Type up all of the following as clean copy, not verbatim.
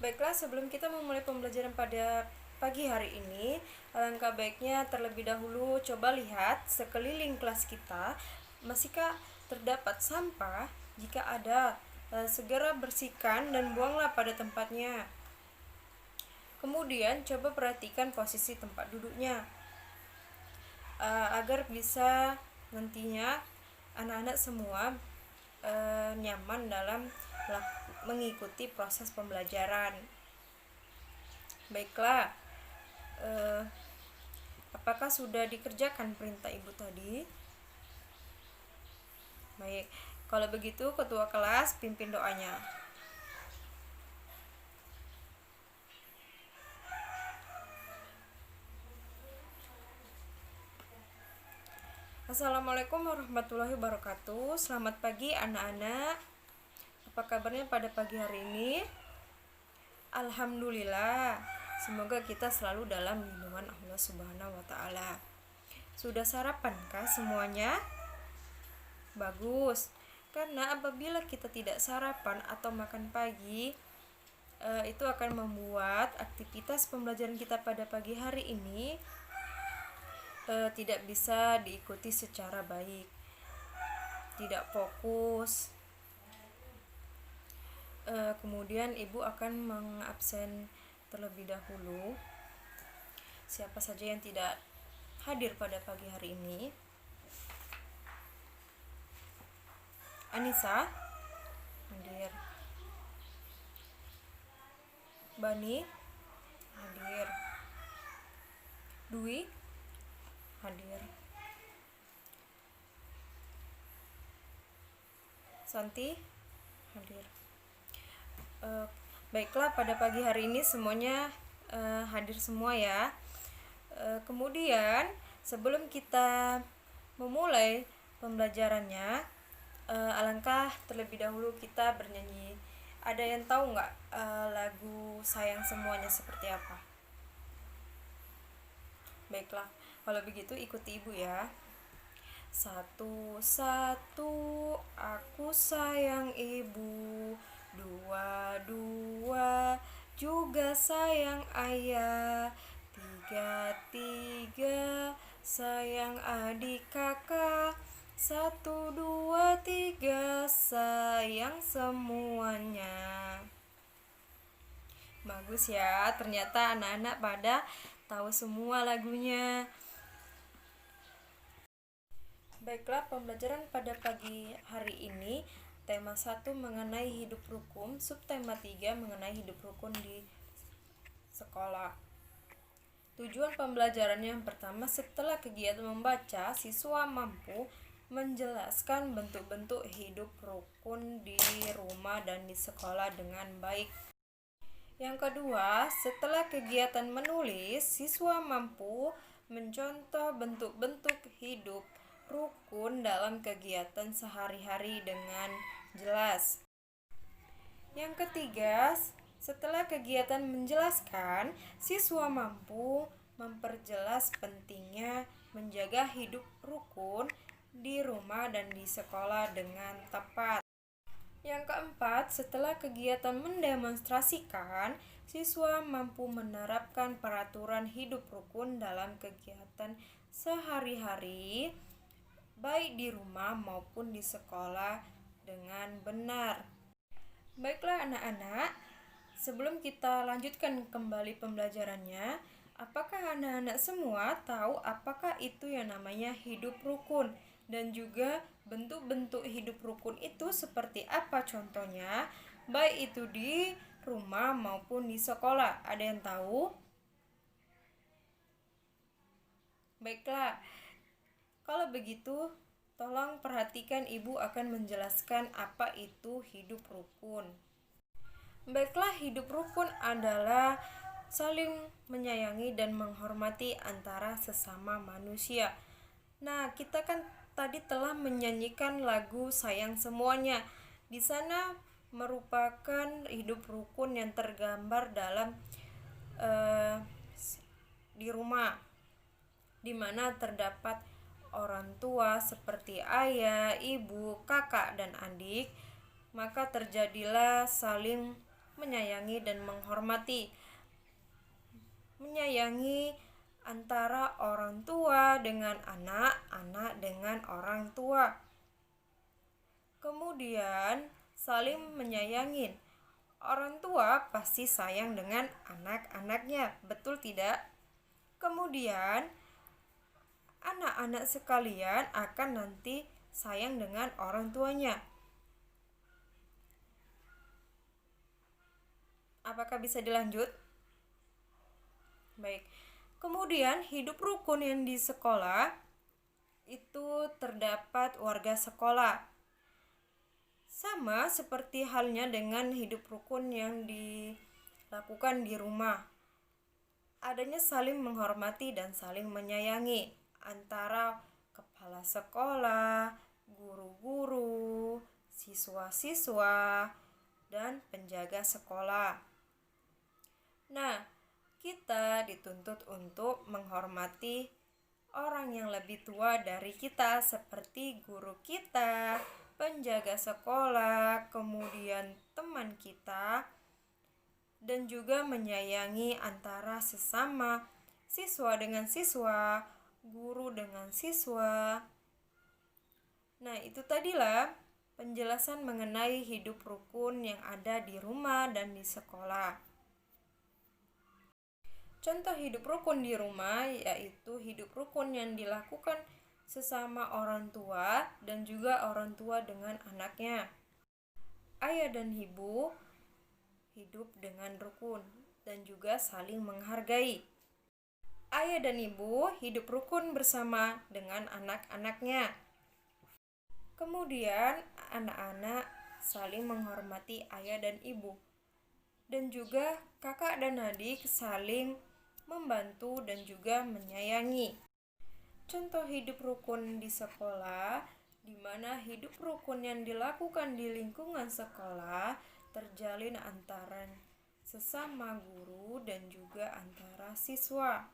Baiklah, sebelum kita memulai pembelajaran pada pagi hari ini, alangkah baiknya terlebih dahulu coba lihat sekeliling kelas kita, masihkah terdapat sampah? Jika ada, segera bersihkan dan buanglah pada tempatnya. Kemudian coba perhatikan posisi tempat duduknya, agar bisa nantinya anak-anak semua nyaman dalam mengikuti proses pembelajaran. Baiklah, apakah sudah dikerjakan perintah ibu tadi? Baik, kalau begitu ketua kelas pimpin doanya. Assalamualaikum warahmatullahi wabarakatuh. Selamat pagi anak-anak. Apa kabarnya pada pagi hari ini? Alhamdulillah. Semoga kita selalu dalam lindungan Allah Subhanahu wa taala. Sudah sarapankah semuanya? Bagus. Karena apabila kita tidak sarapan atau makan pagi, itu akan membuat aktivitas pembelajaran kita pada pagi hari ini tidak bisa diikuti secara baik, tidak fokus. Kemudian ibu akan mengabsen terlebih dahulu siapa saja yang tidak hadir pada pagi hari ini. Anissa hadir, Bani hadir, Dwi hadir, Santi hadir. Baiklah, pada pagi hari ini semuanya hadir semua ya. Kemudian sebelum kita memulai pembelajarannya, alangkah terlebih dahulu kita bernyanyi. Ada yang tahu nggak lagu Sayang Semuanya seperti apa? Baiklah, kalau begitu ikuti ibu ya. Satu-satu aku sayang ibu, dua-dua juga sayang ayah, tiga-tiga sayang adik kakak, satu, dua, tiga sayang semuanya. Bagus ya, ternyata anak-anak pada tahu semua lagunya. Baiklah, pembelajaran pada pagi hari ini tema 1 mengenai hidup rukun, subtema 3 mengenai hidup rukun di sekolah. Tujuan pembelajaran yang pertama, setelah kegiatan membaca, siswa mampu menjelaskan bentuk-bentuk hidup rukun di rumah dan di sekolah dengan baik. Yang kedua, setelah kegiatan menulis, siswa mampu mencontoh bentuk-bentuk hidup rukun dalam kegiatan sehari-hari dengan jelas. Yang ketiga, setelah kegiatan menjelaskan, siswa mampu memperjelas pentingnya menjaga hidup rukun di rumah dan di sekolah dengan tepat. Yang keempat, setelah kegiatan mendemonstrasikan, siswa mampu menerapkan peraturan hidup rukun dalam kegiatan sehari-hari, baik di rumah maupun di sekolah dengan benar. Baiklah anak-anak, sebelum kita lanjutkan kembali pembelajarannya, apakah anak-anak semua tahu apakah itu yang namanya hidup rukun? Dan juga bentuk-bentuk hidup rukun itu seperti apa contohnya, baik itu di rumah maupun di sekolah. Ada yang tahu? Baiklah, kalau begitu, tolong perhatikan ibu akan menjelaskan apa itu hidup rukun. Baiklah, hidup rukun adalah saling menyayangi dan menghormati antara sesama manusia. Nah, kita kan tadi telah menyanyikan lagu Sayang Semuanya. Di sana merupakan hidup rukun yang tergambar dalam di rumah, di mana terdapat orang tua seperti ayah, ibu, kakak, dan adik. Maka terjadilah saling menyayangi dan menghormati. Menyayangi antara orang tua dengan anak, anak dengan orang tua. Kemudian saling menyayangi. Orang tua pasti sayang dengan anak-anaknya, betul tidak? Kemudian anak-anak sekalian akan nanti sayang dengan orang tuanya. Apakah bisa dilanjut? Baik. Kemudian hidup rukun yang di sekolah itu terdapat warga sekolah. Sama seperti halnya dengan hidup rukun yang dilakukan di rumah. Adanya saling menghormati dan saling menyayangi antara kepala sekolah, guru-guru, siswa-siswa, dan penjaga sekolah. Nah, kita dituntut untuk menghormati orang yang lebih tua dari kita seperti guru kita, penjaga sekolah, kemudian teman kita, dan juga menyayangi antara sesama siswa dengan siswa, guru dengan siswa. Nah, itu tadilah penjelasan mengenai hidup rukun yang ada di rumah dan di sekolah. Contoh hidup rukun di rumah yaitu hidup rukun yang dilakukan sesama orang tua dan juga orang tua dengan anaknya. Ayah dan ibu hidup dengan rukun dan juga saling menghargai. Ayah dan ibu hidup rukun bersama dengan anak-anaknya. Kemudian anak-anak saling menghormati ayah dan ibu. Dan juga kakak dan adik saling membantu dan juga menyayangi. Contoh hidup rukun di sekolah, di mana hidup rukun yang dilakukan di lingkungan sekolah terjalin antara sesama guru dan juga antara siswa.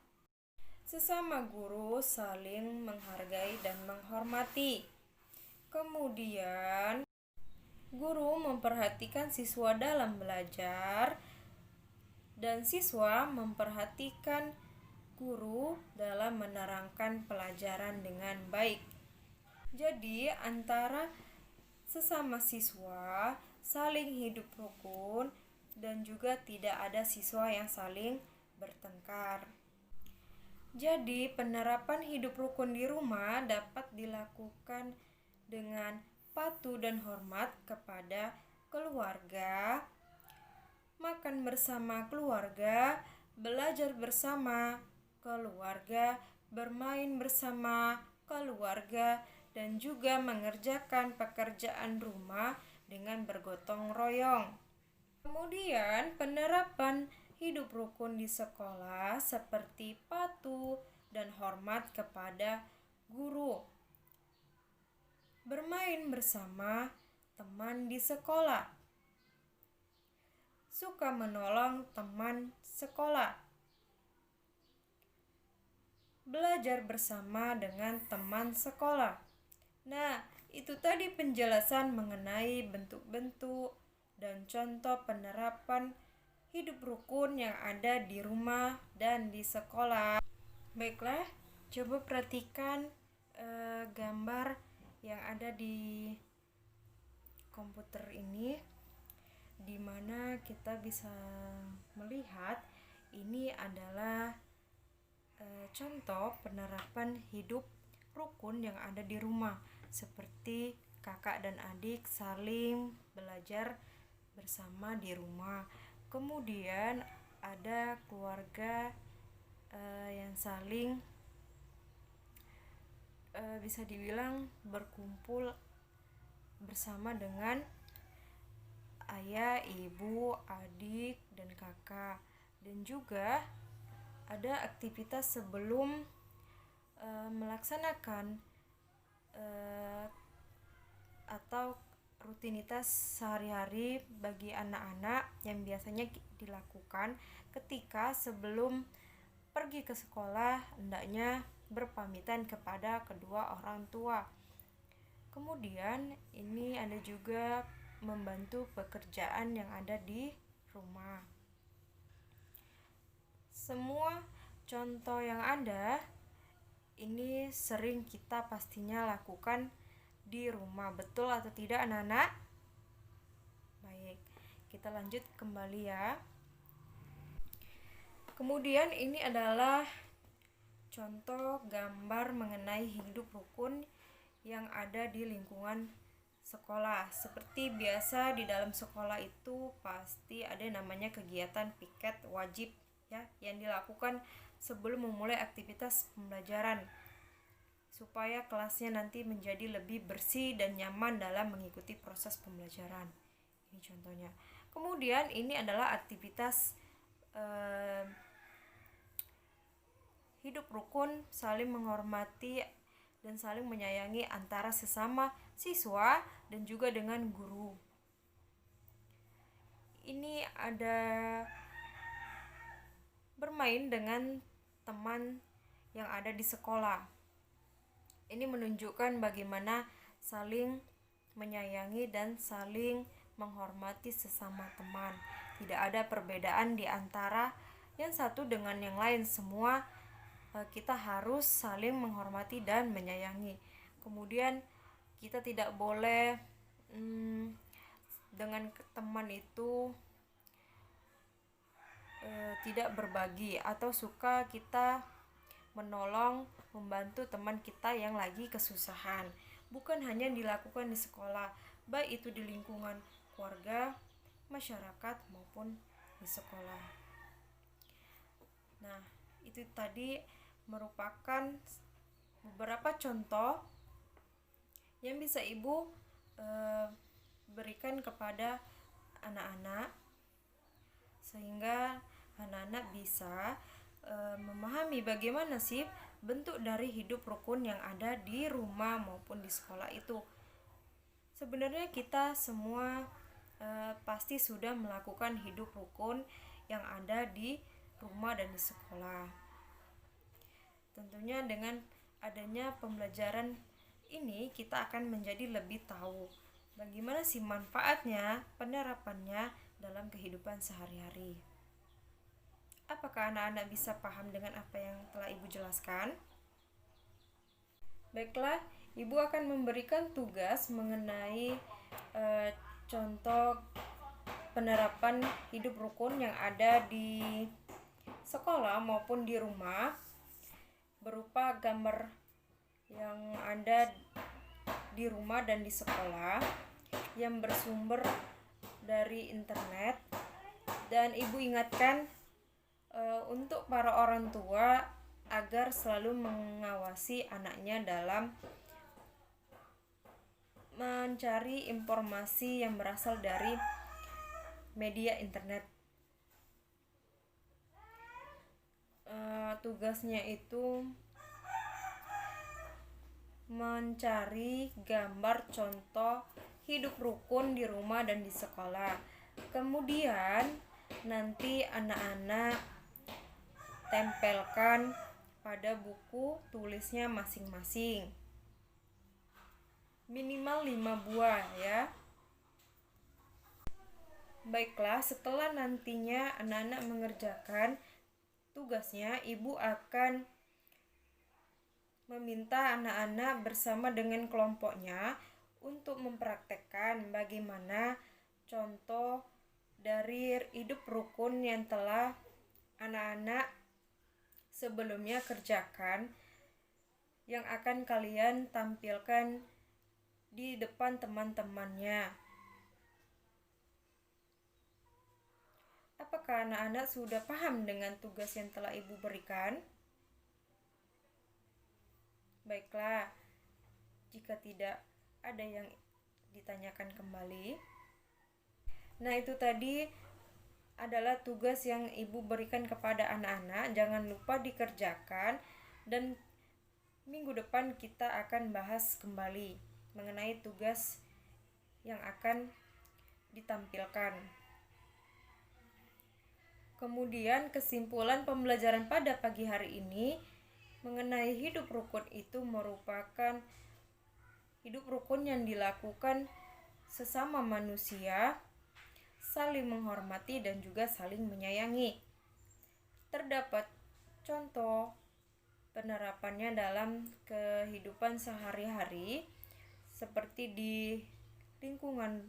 Sesama guru saling menghargai dan menghormati. Kemudian guru memperhatikan siswa dalam belajar dan siswa memperhatikan guru dalam menerangkan pelajaran dengan baik. Jadi antara sesama siswa saling hidup rukun dan juga tidak ada siswa yang saling bertengkar. Jadi penerapan hidup rukun di rumah dapat dilakukan dengan patuh dan hormat kepada keluarga, makan bersama keluarga, belajar bersama keluarga, bermain bersama keluarga, dan juga mengerjakan pekerjaan rumah dengan bergotong royong. Kemudian penerapan hidup rukun di sekolah seperti patuh dan hormat kepada guru, bermain bersama teman di sekolah, suka menolong teman sekolah, belajar bersama dengan teman sekolah. Nah, itu tadi penjelasan mengenai bentuk-bentuk dan contoh penerapan hidup rukun yang ada di rumah dan di sekolah. Baiklah, coba perhatikan gambar yang ada di komputer ini, di mana kita bisa melihat ini adalah contoh penerapan hidup rukun yang ada di rumah, seperti kakak dan adik saling belajar bersama di rumah. Kemudian ada keluarga yang saling bisa dibilang berkumpul bersama dengan ayah, ibu, adik, dan kakak. Dan juga ada aktivitas sebelum melaksanakan atau rutinitas sehari-hari bagi anak-anak yang biasanya dilakukan ketika sebelum pergi ke sekolah, hendaknya berpamitan kepada kedua orang tua. Kemudian ini ada juga membantu pekerjaan yang ada di rumah. Semua contoh yang ada ini sering kita pastinya lakukan di rumah, betul atau tidak anak-anak? Baik, kita lanjut kembali ya. Kemudian ini adalah contoh gambar mengenai hidup rukun yang ada di lingkungan sekolah. Seperti biasa di dalam sekolah itu pasti ada namanya kegiatan piket wajib ya, yang dilakukan sebelum memulai aktivitas pembelajaran supaya kelasnya nanti menjadi lebih bersih dan nyaman dalam mengikuti proses pembelajaran. Ini contohnya. Kemudian ini adalah aktivitas hidup rukun, saling menghormati dan saling menyayangi antara sesama siswa dan juga dengan guru. Ini ada bermain dengan teman yang ada di sekolah. Ini menunjukkan bagaimana saling menyayangi dan saling menghormati sesama teman. Tidak ada perbedaan di antara yang satu dengan yang lain, semua kita harus saling menghormati dan menyayangi. Kemudian kita tidak boleh dengan teman itu tidak berbagi atau suka kita menolong, membantu teman kita yang lagi kesusahan. Bukan hanya dilakukan di sekolah, baik itu di lingkungan keluarga, masyarakat maupun di sekolah. Nah, itu tadi merupakan beberapa contoh yang bisa ibu berikan kepada anak-anak sehingga anak-anak bisa memahami bagaimana sih bentuk dari hidup rukun yang ada di rumah maupun di sekolah itu. Sebenarnya kita semua pasti sudah melakukan hidup rukun yang ada di rumah dan di sekolah. Tentunya dengan adanya pembelajaran ini kita akan menjadi lebih tahu bagaimana sih manfaatnya, penerapannya dalam kehidupan sehari-hari. Apakah anak-anak bisa paham dengan apa yang telah ibu jelaskan? Baiklah, ibu akan memberikan tugas mengenai contoh penerapan hidup rukun yang ada di sekolah maupun di rumah, berupa gambar yang ada di rumah dan di sekolah yang bersumber dari internet. Dan ibu ingatkan untuk para orang tua agar selalu mengawasi anaknya dalam mencari informasi yang berasal dari media internet. Tugasnya itu mencari gambar contoh hidup rukun di rumah dan di sekolah. Kemudian nanti anak-anak tempelkan pada buku tulisnya masing-masing. Minimal 5 buah ya. Baiklah, setelah nantinya anak-anak mengerjakan tugasnya, ibu akan meminta anak-anak bersama dengan kelompoknya untuk mempraktekkan bagaimana contoh dari hidup rukun yang telah anak-anak sebelumnya kerjakan, yang akan kalian tampilkan di depan teman-temannya. Apakah anak-anak sudah paham dengan tugas yang telah ibu berikan? Baiklah, jika tidak ada yang ditanyakan kembali. Nah, itu tadi adalah tugas yang ibu berikan kepada anak-anak. Jangan lupa dikerjakan, dan minggu depan kita akan bahas kembali mengenai tugas yang akan ditampilkan. Kemudian kesimpulan pembelajaran pada pagi hari ini mengenai hidup rukun itu merupakan hidup rukun yang dilakukan sesama manusia saling menghormati, dan juga saling menyayangi. Terdapat contoh penerapannya dalam kehidupan sehari-hari seperti di lingkungan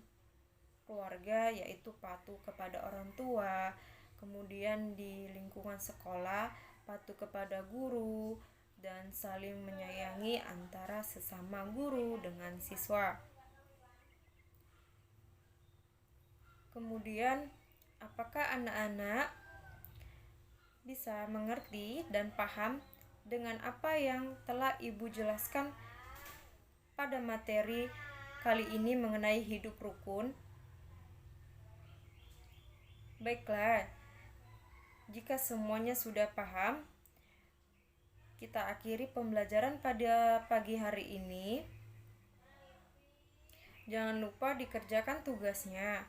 keluarga, yaitu patuh kepada orang tua, kemudian di lingkungan sekolah patuh kepada guru, dan saling menyayangi antara sesama guru dengan siswa. Kemudian, apakah anak-anak bisa mengerti dan paham dengan apa yang telah Ibu jelaskan pada materi kali ini mengenai hidup rukun? Baiklah, jika semuanya sudah paham, kita akhiri pembelajaran pada pagi hari ini. Jangan lupa dikerjakan tugasnya.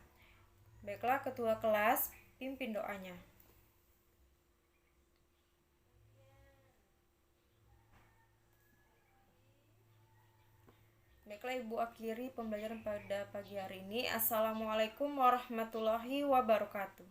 Baiklah, ketua kelas, pimpin doanya. Baiklah, Ibu akhiri pembelajaran pada pagi hari ini. Assalamualaikum warahmatullahi wabarakatuh.